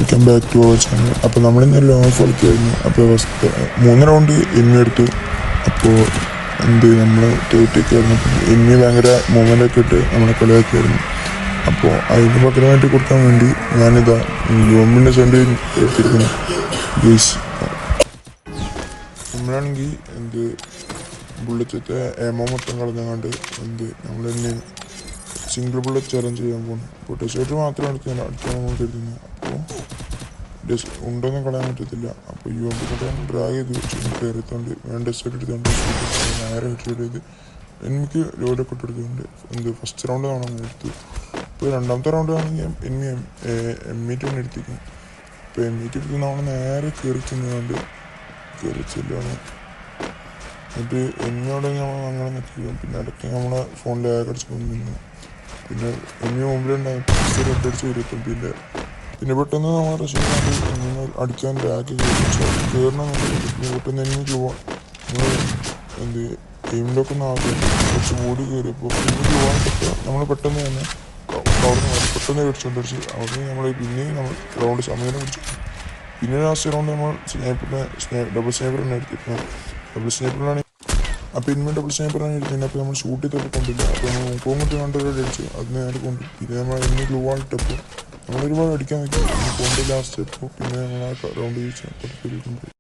Welcome back to our channel. അപ്പോൾ നമ്മളിന്ന് long കളിക്കുമായിരുന്നു. അപ്പോൾ ഫസ്റ്റ് 3 റൗണ്ട് എമ്മി എടുത്തു. അപ്പോൾ നമ്മൾ തോറ്റേക്കായിരുന്നു. എമ്മി ഭയങ്കര മൂവ്മെൻ്റൊക്കെ ഇട്ട് നമ്മളെ കളിയാക്കിയായിരുന്നു. അപ്പോൾ അതിന് പകരമായിട്ട് കൊടുക്കാൻ വേണ്ടി ഞാനിതാ ഗവൺമെൻറ് സെൻഡ് എടുത്തിരിക്കുന്നു. നമ്മളാണെങ്കിൽ ബുള്ളറ്റത്തെ എമോ മൊത്തം കളഞ്ഞാണ്ട് നമ്മൾ തന്നെ സിംഗിൾ ബുള്ളറ്റ് ചലഞ്ച് ചെയ്യാൻ പോകുന്നു. അപ്പോൾ ഡെസേർട്ട് മാത്രം അടുത്താണ് നമ്മൾ കരുതുന്നത്. അപ്പോൾ ഉണ്ടൊന്നും കളയാൻ പറ്റത്തില്ല. അപ്പോൾ കൊണ്ട് ഡ്രാഗ് ചെയ്ത് വെച്ച് കയറിയതുകൊണ്ട് വേണ്ട ഡെസേർട്ട് എടുത്തുകൊണ്ട് നേരെ ഹെഡ് ചെയ്ത് എനിക്ക് ലോഡൊക്കെ ഇട്ടെടുത്തുകൊണ്ട് ഫസ്റ്റ് റൗണ്ട് നമ്മൾ എടുത്തു. ഇപ്പോൾ രണ്ടാമത്തെ റൗണ്ട് ആണെങ്കിൽ എമ്മീറ്റ് തന്നെ എടുത്തിരിക്കും. അപ്പോൾ എമ്മീറ്റ് എടുത്ത് നമ്മൾ നേരെ കയറി ചെന്നുകൊണ്ട് കയറി ചെല്ലുകയാണ്. എന്നിട്ട് എമ്മിയോടെ നമ്മൾ അങ്ങനെ നിൽക്കുകയും പിന്നെ ഇടയ്ക്ക് നമ്മളെ ഫോണിൽ അടിച്ച് കൊണ്ടിരുന്നു. പിന്നെ എമ്മി മുമ്പിലുണ്ടായി റെഡ് അടിച്ച് വരുത്തും. പിന്നെ പെട്ടെന്ന് നമ്മൾ റഷീദ് എങ്ങനെ അടിക്കാൻ ബാക്ക് കയറണം. പിന്നെ പെട്ടെന്ന് എനിക്ക് ഗെയിമിലൊക്കെ ഒന്ന് ആദ്യം കുറച്ച് കൂടി കയറിയപ്പോൾ പോകാൻ പറ്റുക നമ്മൾ പെട്ടെന്ന് തന്നെ അവിടെ പെട്ടെന്ന് അടിച്ച് അവിടെ നമ്മൾ പിന്നെയും നമ്മൾ റൗണ്ട് സമയം പിടിച്ചു. പിന്നെ ലാസ്റ്റ് റൗണ്ട് നമ്മൾ ഡബിൾ സ്നൈപ്പറിനെ എടുത്തിരുന്നത്. ഡബിൾ സ്നൈപ്പറിനാണ്. അപ്പോൾ ഇനിമേൽ ഡബിൾ സ്നൈപ്പറാണ് എടുക്കുന്നത്. അപ്പോൾ നമ്മൾ ഷൂട്ട് ചെയ്തൊക്കെ കൊണ്ടില്ല. അപ്പോൾ നമ്മൾ മുമ്പോട്ട് കണ്ടൊരു അടിച്ചു അത് നേരെ കൊണ്ട് പിന്നെ നമ്മൾ ഇനി ഗ്ലൂ ആയിട്ടപ്പോൾ നമ്മളൊരുപാട് അടിക്കാൻ നോക്കി കൊണ്ട് ലാസ്റ്റ് എപ്പോൾ പിന്നെ നമ്മൾ ആ റൗണ്ട് ചോദിച്ചാൽ